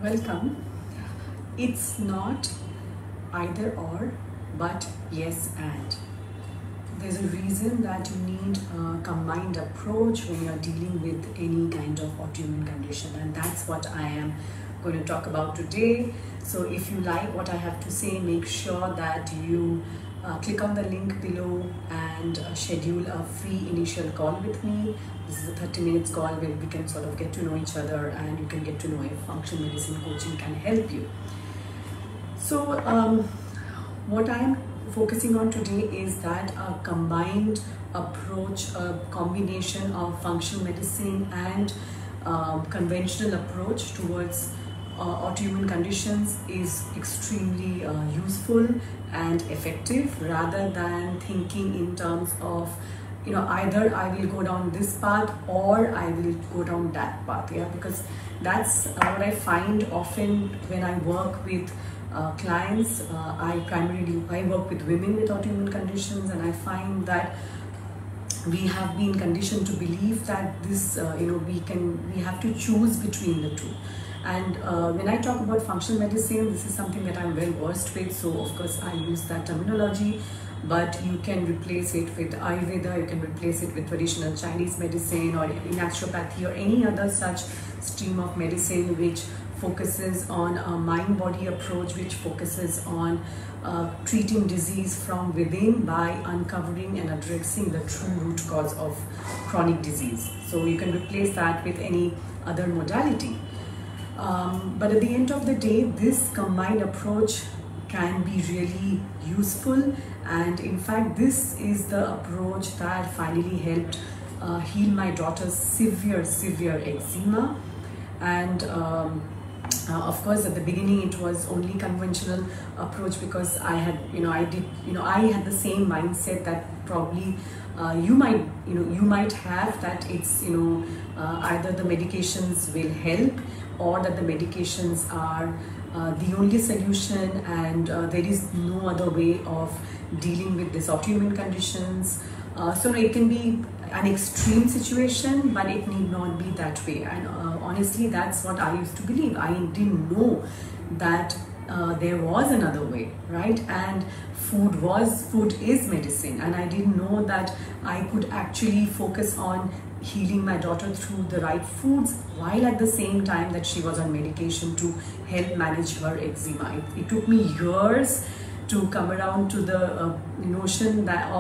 Welcome. It's not either or, but yes and. There's a reason that you need a combined approach when you're dealing with any kind of autoimmune condition, and that's what I am going to talk about today. So if you like what I have to say, make sure that you click on the link below and schedule a free initial call with me. This is a 30 minutes call where we can sort of get to know each other and you can get to know if functional medicine coaching can help you. So what I am focusing on today is that a combined approach, a combination of functional medicine and conventional approach towards autoimmune conditions is extremely useful and effective, rather than thinking in terms of either I will go down this path or I will go down that path. Because that's what I find often when I work with clients. I work with women with autoimmune conditions, and I find that we have been conditioned to believe that this we have to choose between the two. And when I talk about functional medicine, this is something that I'm well versed with, so of course I use that terminology. But you can replace it with Ayurveda, you can replace it with traditional Chinese medicine or naturopathy or any other such stream of medicine which focuses on a mind-body approach, which focuses on treating disease from within by uncovering and addressing the true root cause of chronic disease. So you can replace that with any other modality. But at the end of the day, this combined approach can be really useful, and in fact this is the approach that finally helped heal my daughter's severe eczema. And of course at the beginning it was only conventional approach, because I had the same mindset that probably you might have, that it's either the medications will help or that the medications are the only solution, and there is no other way of dealing with this autoimmune conditions. So it can be an extreme situation, but it need not be that way. And honestly, that's what I used to believe. I didn't know that there was another way, right? And food is medicine, and I didn't know that I could actually focus on healing my daughter through the right foods, while at the same time that she was on medication to help manage her eczema. It took me years to come around to the notion that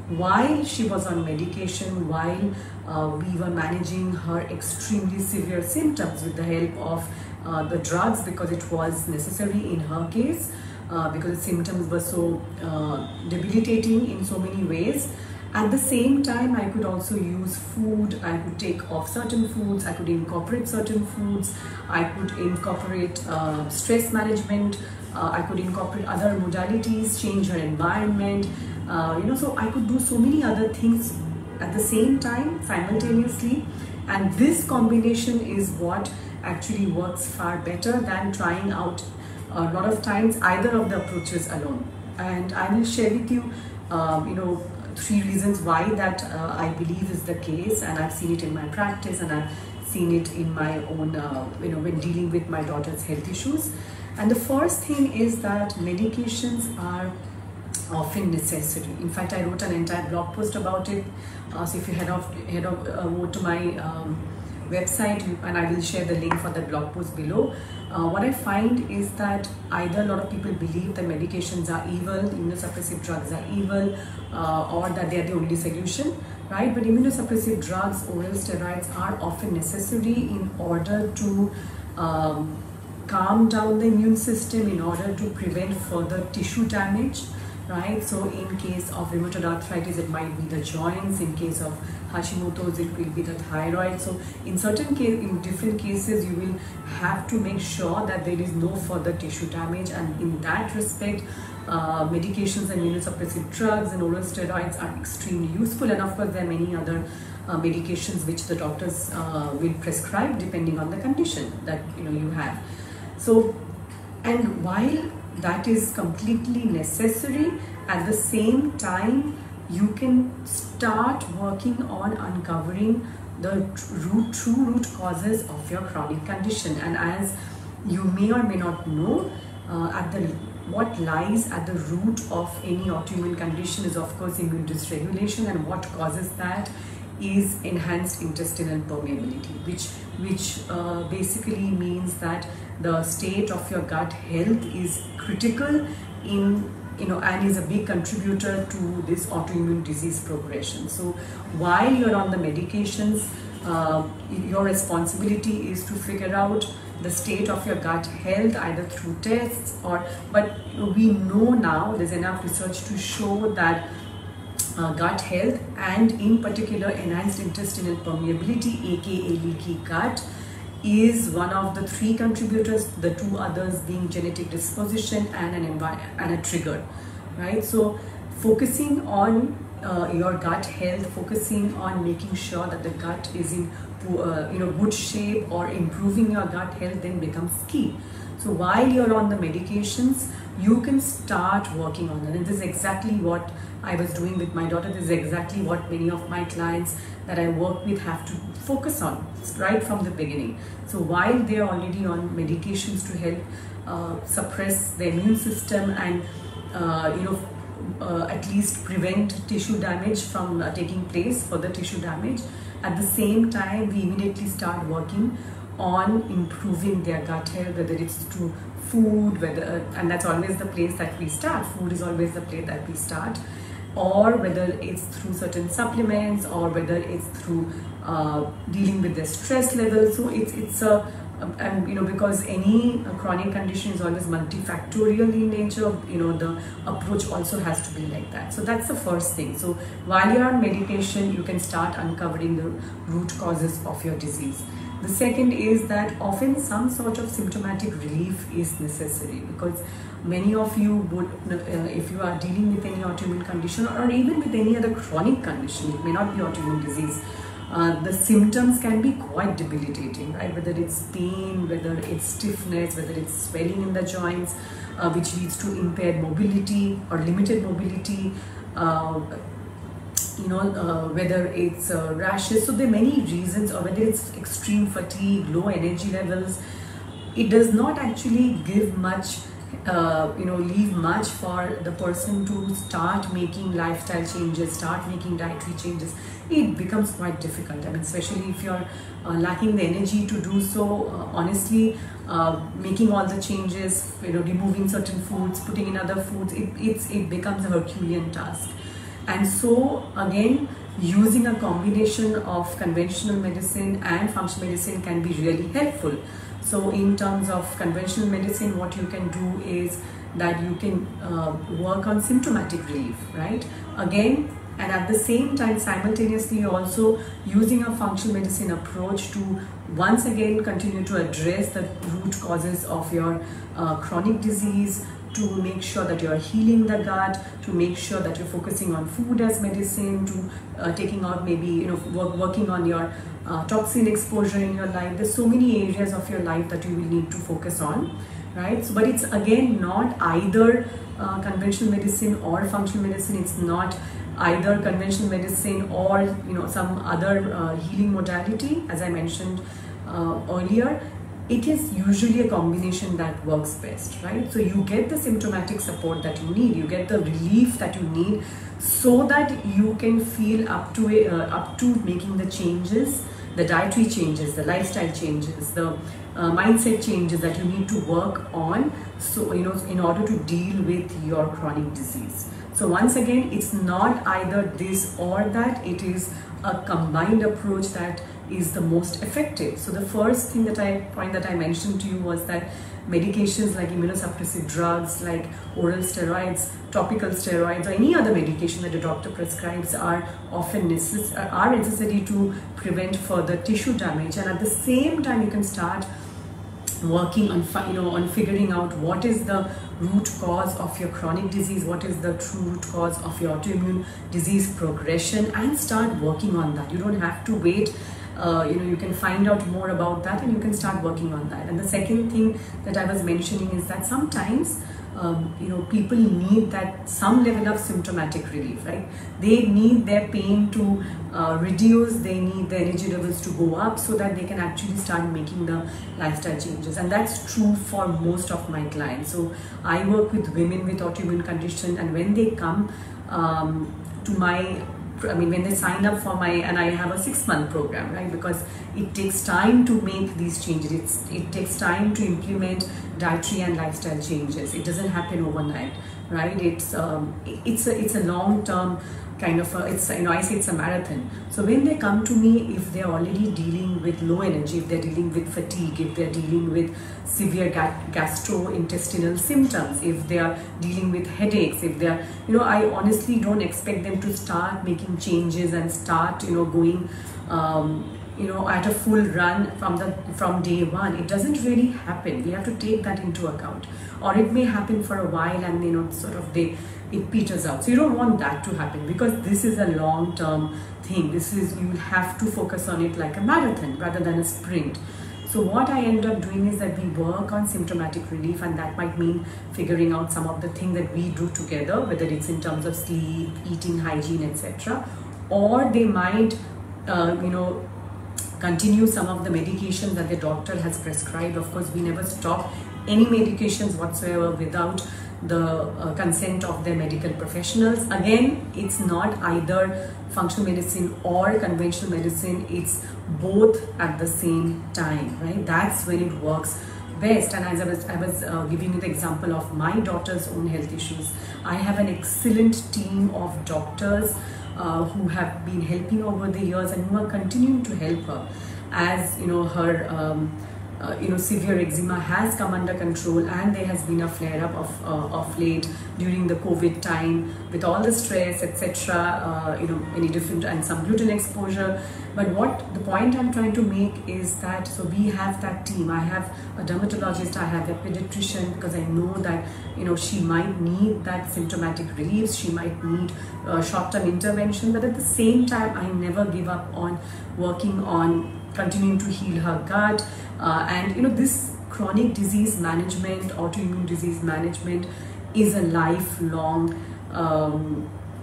while she was on medication, while we were managing her extremely severe symptoms with the help of the drugs, because it was necessary in her case, because the symptoms were so debilitating in so many ways. At the same time, I could also use food. I could take off certain foods, I could incorporate certain foods, I could incorporate stress management, I could incorporate other modalities, change her environment, so I could do so many other things at the same time, simultaneously. And this combination is what actually works far better than trying out a lot of times either of the approaches alone. And I will share with you, 3 reasons why that I believe is the case, and I've seen it in my practice, and I've seen it in my own, when dealing with my daughter's health issues. And the first thing is that medications are often necessary. In fact, I wrote an entire blog post about it. So if you head over to my website, and I will share the link for the blog post below. What I find is that either a lot of people believe that medications are evil, immunosuppressive drugs are evil, or that they are the only solution, right? But immunosuppressive drugs, oral steroids, are often necessary in order to calm down the immune system, in order to prevent further tissue damage, right? So in case of rheumatoid arthritis, it might be the joints. In case of Hashimoto's, it will be the thyroid. So in different cases, you will have to make sure that there is no further tissue damage. And in that respect, medications and immunosuppressive drugs and oral steroids are extremely useful. And of course, there are many other medications which the doctors will prescribe depending on the condition that you have. So, and while that is completely necessary, at the same time you can start working on uncovering the true root causes of your chronic condition. And as you may or may not know what lies at the root of any autoimmune condition is of course immune dysregulation, and what causes that is enhanced intestinal permeability, which basically means that the state of your gut health is critical in and is a big contributor to this autoimmune disease progression. So while you're on the medications, your responsibility is to figure out the state of your gut health either through tests but we know now there's enough research to show that gut health, and in particular enhanced intestinal permeability, aka leaky gut, is one of the 3 contributors, the 2 others being genetic disposition and a trigger, right? So focusing on your gut health, focusing on making sure that the gut is in good shape or improving your gut health then becomes key. So while you're on the medications, you can start working on it. And this is exactly what I was doing with my daughter. This is exactly what many of my clients that I work with have to focus on right from the beginning. So while they're already on medications to help suppress the immune system and at least prevent tissue damage from taking place, further tissue damage, at the same time we immediately start working on improving their gut health, whether it's through food, and that's always the place that we start. Food is always the place that we start, or whether it's through certain supplements, or whether it's through dealing with their stress level. So it's a and because any chronic condition is always multifactorial in nature, the approach also has to be like that. So that's the first thing. So while you're on medication, you can start uncovering the root causes of your disease. The second is that often some sort of symptomatic relief is necessary, because many of you would, if you are dealing with any autoimmune condition or even with any other chronic condition, it may not be autoimmune disease, the symptoms can be quite debilitating, right? Whether it's pain, whether it's stiffness, whether it's swelling in the joints, which leads to impaired mobility or limited mobility, whether it's rashes. So there are many reasons, or whether it's extreme fatigue, low energy levels. It does not actually give much, leave much for the person to start making lifestyle changes, start making dietary changes. It becomes quite difficult. I mean, especially if you're lacking the energy to do so. Honestly, making all the changes, removing certain foods, putting in other foods, it becomes a Herculean task. And so again, using a combination of conventional medicine and functional medicine can be really helpful. So in terms of conventional medicine, what you can do is that you can work on symptomatic relief, right? Again, and at the same time, simultaneously also using a functional medicine approach to once again continue to address the root causes of your chronic disease, to make sure that you're healing the gut, to make sure that you're focusing on food as medicine, to taking out maybe, working on your toxin exposure in your life. There's so many areas of your life that you will need to focus on, right? So, but it's again not either conventional medicine or functional medicine. It's not either conventional medicine or some other healing modality, as I mentioned earlier. It is usually a combination that works best, right? So you get the symptomatic support that you need, you get the relief that you need, so that you can feel up to making the changes, the dietary changes, the lifestyle changes, the mindset changes that you need to work on. So in order to deal with your chronic disease. So once again, it's not either this or that. It is a combined approach that is the most effective. So the first thing that I mentioned to you was that medications like immunosuppressive drugs, like oral steroids, topical steroids, or any other medication that a doctor prescribes are often necessary to prevent further tissue damage. And at the same time, you can start working on figuring out what is the root cause of your chronic disease, what is the true root cause of your autoimmune disease progression, and start working on that. You don't have to wait. You can find out more about that and you can start working on that. And the second thing that I was mentioning is that sometimes people need that some level of symptomatic relief, right? They need their pain to reduce, they need their energy levels to go up so that they can actually start making the lifestyle changes. And that's true for most of my clients. So I work with women with autoimmune condition, and when they come to my, when they sign up for my, and I have a 6-month program, right? Because it takes time to make these changes. It takes time to implement dietary and lifestyle changes. It doesn't happen overnight, right? It's a long-term kind of I say it's a marathon. So when they come to me, if they're already dealing with low energy, if they're dealing with fatigue, if they're dealing with severe gastrointestinal symptoms, if they are dealing with headaches, if they're, I honestly don't expect them to start making changes and start, going, at a full run from day one. It doesn't really happen. We have to take that into account. Or it may happen for a while and, it peters out. So you don't want that to happen, because this is a long-term thing. You will have to focus on it like a marathon rather than a sprint. So what I end up doing is that we work on symptomatic relief, and that might mean figuring out some of the things that we do together, whether it's in terms of sleep, eating, hygiene, etc. Or they might, continue some of the medications that the doctor has prescribed. Of course, we never stop any medications whatsoever without the consent of their medical professionals. Again, it's not either functional medicine or conventional medicine, it's both at the same time, right? That's when it works best. And as I was giving you the example of my daughter's own health issues, I have an excellent team of doctors who have been helping over the years and who are continuing to help her as her severe eczema has come under control, and there has been a flare-up of late during the COVID time with all the stress, etc. Many different, and some gluten exposure. But what the point I'm trying to make is that, so we have that team. I have a dermatologist, I have a pediatrician, because I know that she might need that symptomatic relief, she might need short-term intervention, but at the same time I never give up on working on continuing to heal her gut. And this chronic disease management, autoimmune disease management is a lifelong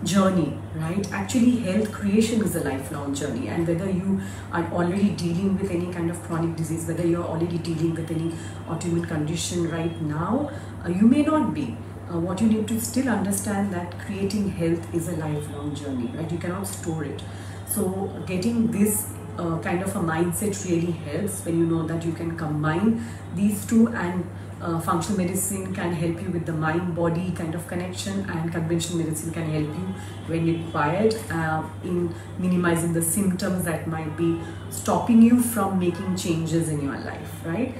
journey, right? Actually, health creation is a lifelong journey, and whether you are already dealing with any kind of chronic disease, whether you're already dealing with any autoimmune condition right now, you may not be. What you need to still understand that creating health is a lifelong journey, right? You cannot store it. So getting this kind of a mindset really helps, when you know that you can combine these two, and functional medicine can help you with the mind-body kind of connection, and conventional medicine can help you when required in minimizing the symptoms that might be stopping you from making changes in your life, right?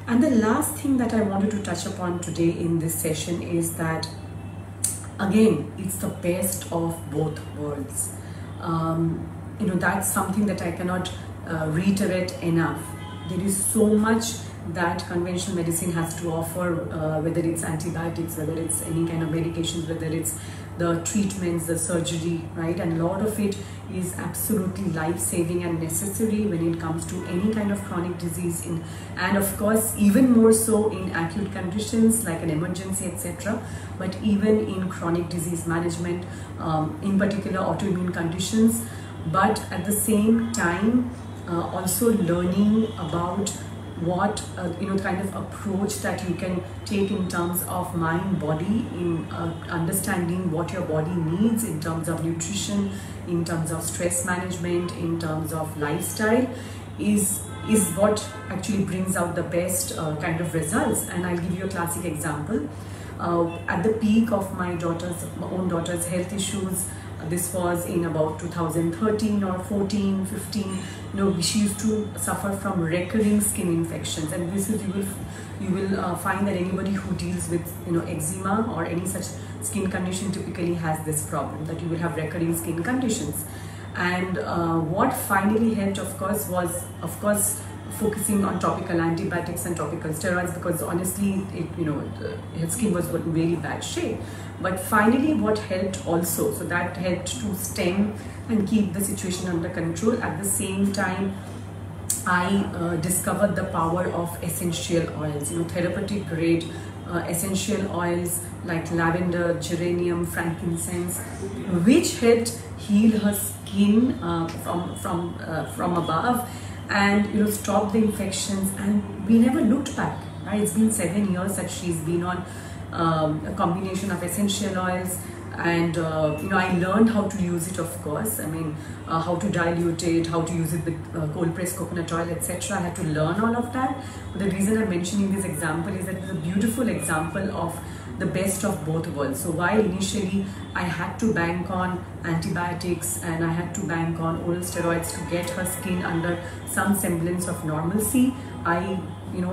And the last thing that I wanted to touch upon today in this session is that, again, it's the best of both worlds. That's something that I cannot reiterate enough. There is so much that conventional medicine has to offer, whether it's antibiotics, whether it's any kind of medications, whether it's the treatments, the surgery, right? And a lot of it is absolutely life-saving and necessary when it comes to any kind of chronic disease, and of course even more so in acute conditions like an emergency, etc. But even in chronic disease management, in particular autoimmune conditions. But at the same time, also learning about what kind of approach that you can take in terms of mind body, in understanding what your body needs in terms of nutrition, in terms of stress management, in terms of lifestyle, is what actually brings out the best kind of results. And I'll give you a classic example. At the peak of my own daughter's health issues, this was in about 2013 or 14, 15. She used to suffer from recurring skin infections, and this is, you will find that anybody who deals with eczema or any such skin condition typically has this problem, that you will have recurring skin conditions. And what finally helped, of course, was focusing on topical antibiotics and topical steroids, because honestly, her skin was in really bad shape. But finally, what helped also, so that helped to stem and keep the situation under control. At the same time, I discovered the power of essential oils, therapeutic grade essential oils like lavender, geranium, frankincense, which helped heal her skin from above, and stop the infections. And we never looked back. Right? It's been 7 years that she's been on a combination of essential oils, and I learned how to use it, of course. I mean, how to dilute it, how to use it with cold pressed coconut oil, etc. I had to learn all of that. But the reason I'm mentioning this example is that it's a beautiful example of the best of both worlds. So while initially I had to bank on antibiotics and I had to bank on oral steroids to get her skin under some semblance of normalcy, I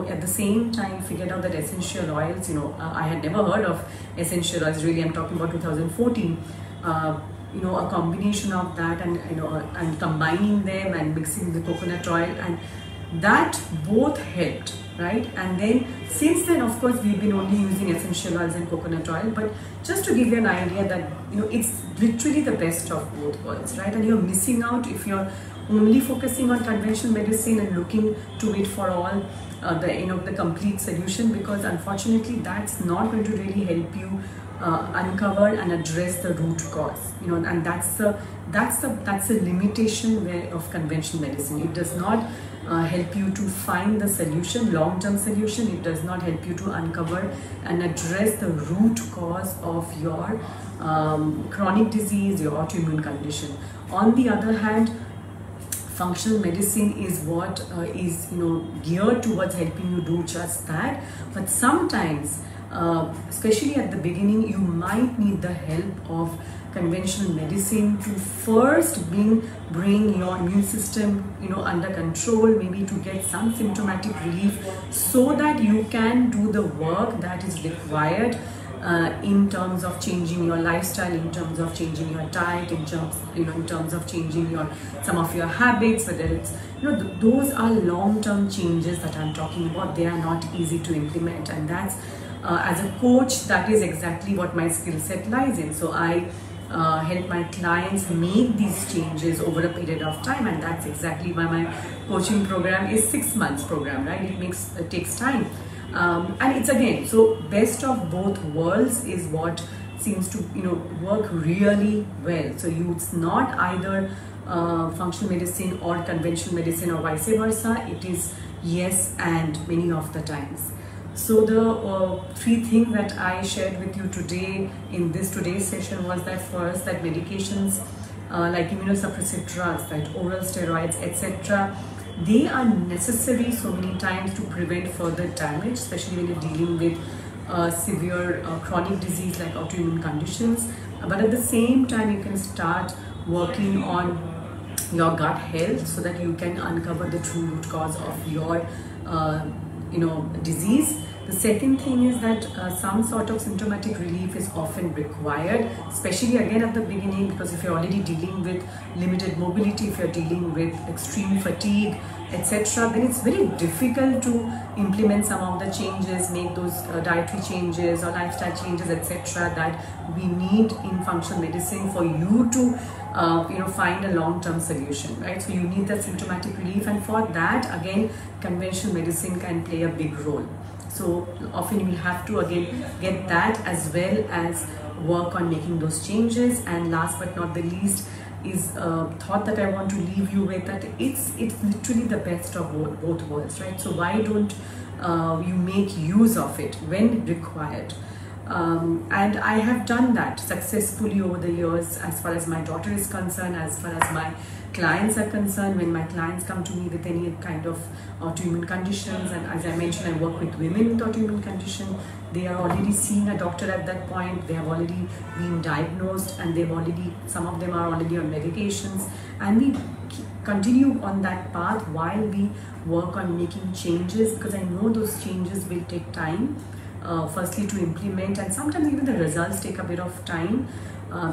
at the same time figured out that essential oils, I had never heard of essential oils, really. I'm talking about 2014. A combination of that, and and combining them and mixing the coconut oil, and that both helped, right? And then since then, of course, we've been only using essential oils and coconut oil. But just to give you an idea that it's literally the best of both worlds, right? And you're missing out if you're only focusing on conventional medicine and looking to it for all the complete solution, because unfortunately that's not going to really help you uncover and address the root cause. And that's the limitation of conventional medicine. It does not help you to find the solution, long-term solution. It does not help you to uncover and address the root cause of your chronic disease, your autoimmune condition. On the other hand, functional medicine is what is geared towards helping you do just that. But sometimes, especially at the beginning, you might need the help of conventional medicine to first bring your immune system under control, maybe to get some symptomatic relief, so that you can do the work that is required in terms of changing your lifestyle, in terms of changing your diet, in terms of changing some of your habits, whether it's those are long-term changes that I'm talking about. They are not easy to implement, and that's as a coach, that is exactly what my skill set lies in. So I help my clients make these changes over a period of time, and that's exactly why my coaching program is 6 months program, right? It takes time. And it's again, so best of both worlds is what seems to work really well. So it's not either functional medicine or conventional medicine or vice versa. It is yes and many of the times. So the 3 things that I shared with you today in today's session was that first, that medications like immunosuppressive drugs, like oral steroids, etc., they are necessary so many times to prevent further damage, especially when you're dealing with severe chronic disease like autoimmune conditions. But at the same time, you can start working on your gut health so that you can uncover the true root cause of your disease. The second thing is that some sort of symptomatic relief is often required, especially again at the beginning, because if you're already dealing with limited mobility, if you're dealing with extreme fatigue, etc., then it's very difficult to implement some of the changes, make those dietary changes or lifestyle changes, etc., that we need in functional medicine for you to find a long-term solution, right? So you need that symptomatic relief, and for that, again, conventional medicine can play a big role. So often you will have to again get that as well as work on making those changes. And last but not the least is a thought that I want to leave you with, that it's literally the best of both worlds, right? So why don't you make use of it when required? And I have done that successfully over the years, as far as my daughter is concerned, as far as my clients are concerned. When my clients come to me with any kind of autoimmune conditions, and as I mentioned, I work with women with autoimmune condition, they are already seeing a doctor at that point, they have already been diagnosed, and some of them are already on medications, and we continue on that path while we work on making changes, because I know those changes will take time. Firstly to implement, and sometimes even the results take a bit of time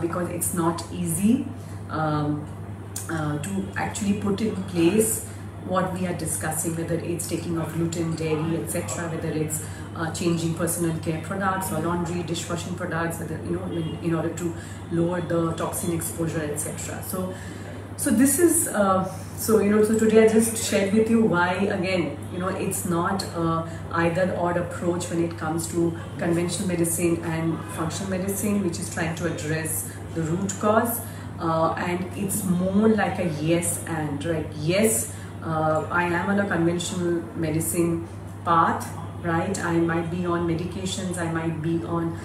because it's not easy to actually put in place what we are discussing, whether it's taking off gluten, dairy, etc., whether it's changing personal care products or laundry, dishwashing products, whether in order to lower the toxin exposure, etc. So this is So, so today I just shared with you why, again, it's not a either or approach when it comes to conventional medicine and functional medicine, which is trying to address the root cause. And it's more like a yes and, right? Yes, I am on a conventional medicine path, right? I might be on medications, I might be on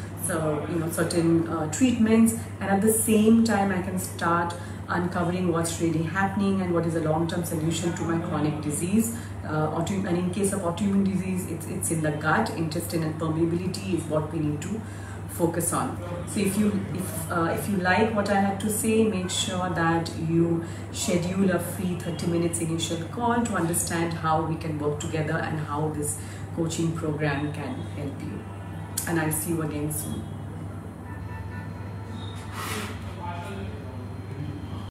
certain treatments, and at the same time I can start uncovering what's really happening and what is a long-term solution to my chronic disease. And in case of autoimmune disease, it's in the gut, intestine, and permeability is what we need to focus on. So if you like what I had to say, make sure that you schedule a free 30 minutes initial call to understand how we can work together and how this coaching program can help you. And I'll see you again soon.